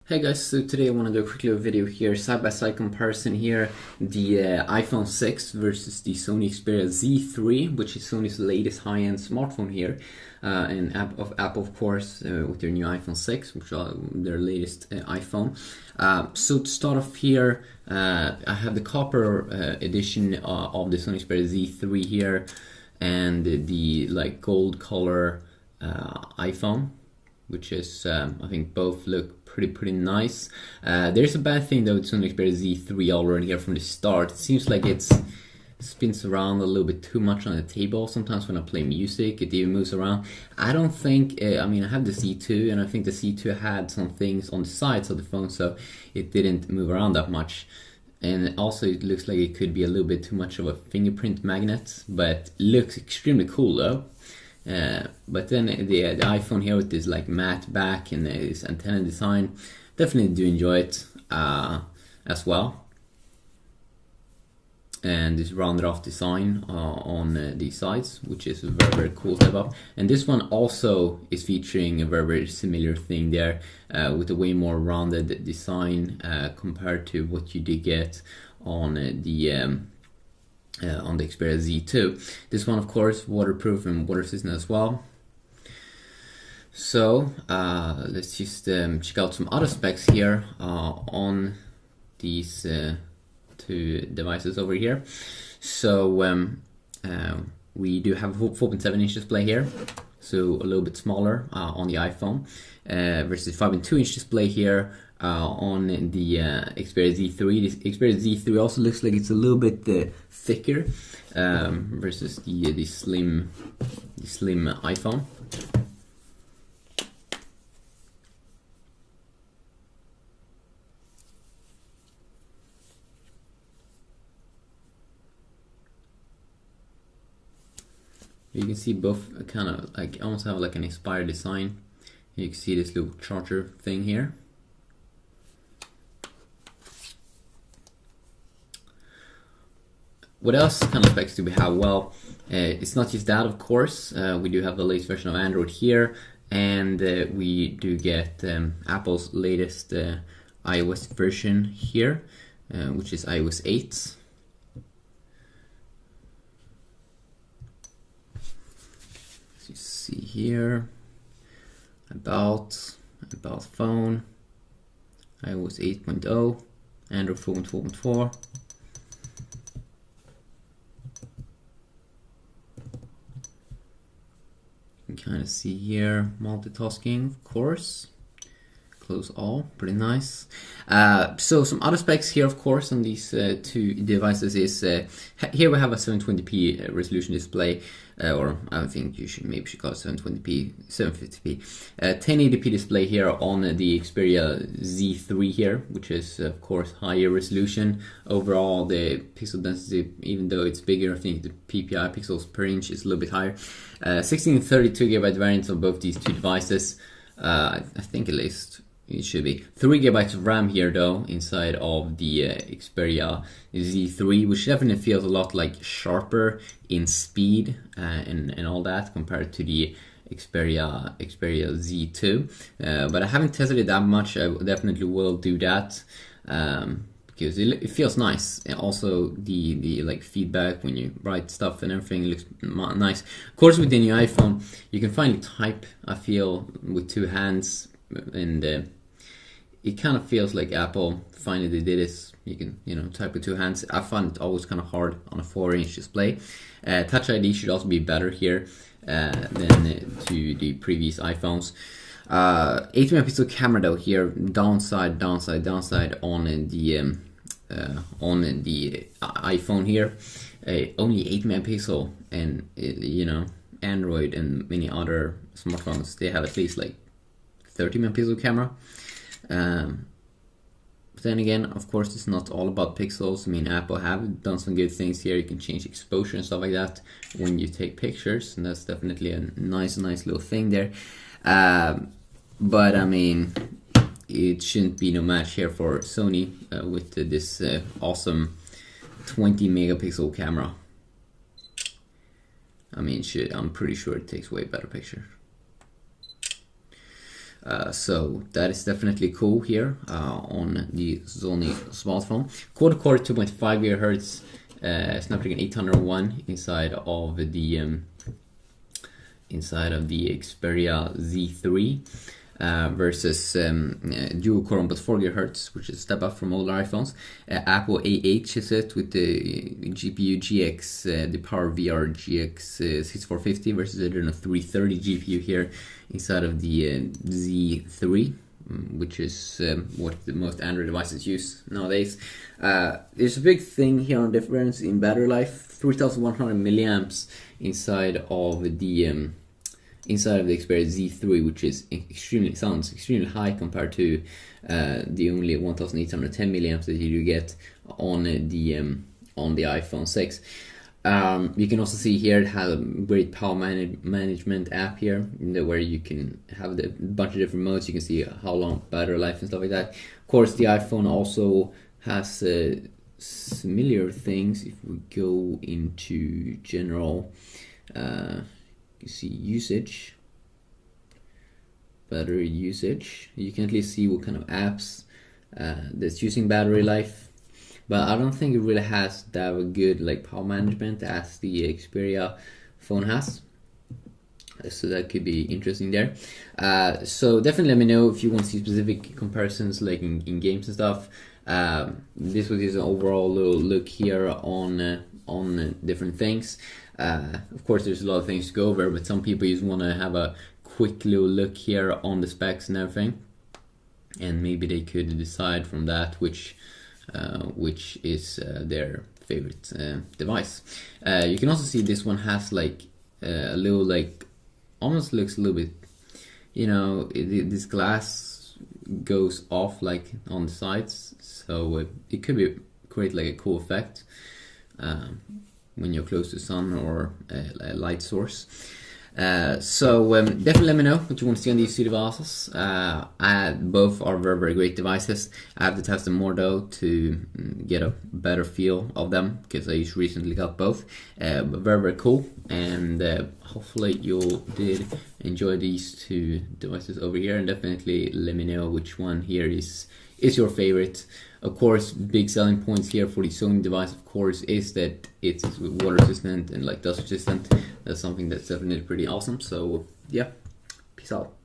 Hey guys, so today I want to do a quick little video here, side-by-side comparison here, the iPhone 6 versus the Sony Xperia Z3, which is Sony's latest high-end smartphone here, and Apple of course, with their new iPhone 6, which are their latest iPhone. So to start off here, I have the copper edition of the Sony Xperia Z3 here, and the like gold color iPhone, which is I think both look pretty nice. There's a bad thing though with Sony Xperia Z3 already here from the start. It seems like it spins around a little bit too much on the table. Sometimes when I play music, it even moves around. I don't think, I mean, I have the Z2, and I think the Z2 had some things on the sides of the phone, so it didn't move around that much. And also it looks like it could be a little bit too much of a fingerprint magnet, but looks extremely cool though. But then the iPhone here with this like matte back and this antenna design, definitely do enjoy it as well. And this rounded off design on these sides, which is a very cool step up. And this one also is featuring a very similar thing there, with a way more rounded design compared to what you did get on the Xperia Z2. This one, of course, waterproof and water resistant as well. So let's just check out some other specs here on these two devices over here. So we do have a 4.7-inch display here, so a little bit smaller on the iPhone, versus 5.2-inch display here on the Xperia Z3. The Xperia Z3 also looks like it's a little bit thicker versus the slim iPhone. You can see both kind of like almost have like an inspired design. You can see this little charger thing here. What else kind of specs do we have? Well, it's not just that, of course. We do have the latest version of Android here, and we do get Apple's latest iOS version here, which is iOS 8. As you see here, about phone, iOS 8.0, Android 4.4.4. You can kind of see here multitasking, of course. Close all, pretty nice. So some other specs here, of course, on these two devices is here we have a 720p resolution display, or I think you should call it 720p, 750p, 1080p display here on the Xperia Z3 here, which is of course higher resolution. Overall, the pixel density, even though it's bigger, I think the PPI pixels per inch is a little bit higher. 16 and 32 GB variants of both these two devices. I think at least it should be 3 GB of RAM here though inside of the Xperia Z3, which definitely feels a lot like sharper in speed and all that compared to the Xperia Z2. But I haven't tested it that much. I definitely will do that because it feels nice. And also the like feedback when you write stuff and everything looks nice. Of course, with the new iPhone, you can finally type, I feel, with two hands, and it kind of feels like Apple finally did this. You can type with two hands. I find it always kind of hard on a 4-inch display. Touch ID should also be better here than to the previous iPhones. 8 megapixel camera though here, downside on the iPhone here, only 8 megapixel, and Android and many other smartphones, they have at least like 30 megapixel camera. But then again, of course, it's not all about pixels. I mean, Apple have done some good things here. You can change exposure and stuff like that when you take pictures, and that's definitely a nice little thing there. But I mean, it shouldn't be no match here for Sony with this awesome 20 megapixel camera. I mean, I'm pretty sure it takes way better pictures. So that is definitely cool here on the Sony smartphone. Quad-core 2.5 GHz Snapdragon 801 inside of the Xperia Z3 versus dual-core 1.4 GHz, which is a step up from older iPhones. Apple A8 chipset with the GPU GX, the PowerVR GX 6450 versus the Adreno 330 GPU here inside of the Z3. Which is what the most Android devices use nowadays. There's a big thing here on difference in battery life. 3,100 milliamps inside of the Xperia Z3, which is sounds extremely high compared to the only 1,810 milliamps that you do get on the iPhone 6. You can also see here it has a great power management app here, where you can have a bunch of different modes. You can see how long battery life and stuff like that. Of course, the iPhone also has similar things. If we go into general, you see usage, battery usage. You can at least see what kind of apps that's using battery life. But I don't think it really has that good power management as the Xperia phone has. So that could be interesting there. So definitely let me know if you want to see specific comparisons in games and stuff. This was just an overall little look here on different things. Of course, there's a lot of things to go over, but some people just want to have a quick little look here on the specs and everything. And maybe they could decide from that which is their favorite device. You can also see this one has a little almost looks a little bit, this glass goes off on the sides, so it could create a cool effect when you're close to sun or a light source. So definitely let me know what you want to see on these two devices. Both are very, very great devices. I have to test them more though to get a better feel of them, because I just recently got both. But very, very cool, and hopefully you did enjoy these two devices over here, and definitely let me know which one here is your favorite. Of course, big selling points here for the Sony device, of course, is that it's water resistant and dust resistant. That's something that's definitely pretty awesome. So yeah, peace out.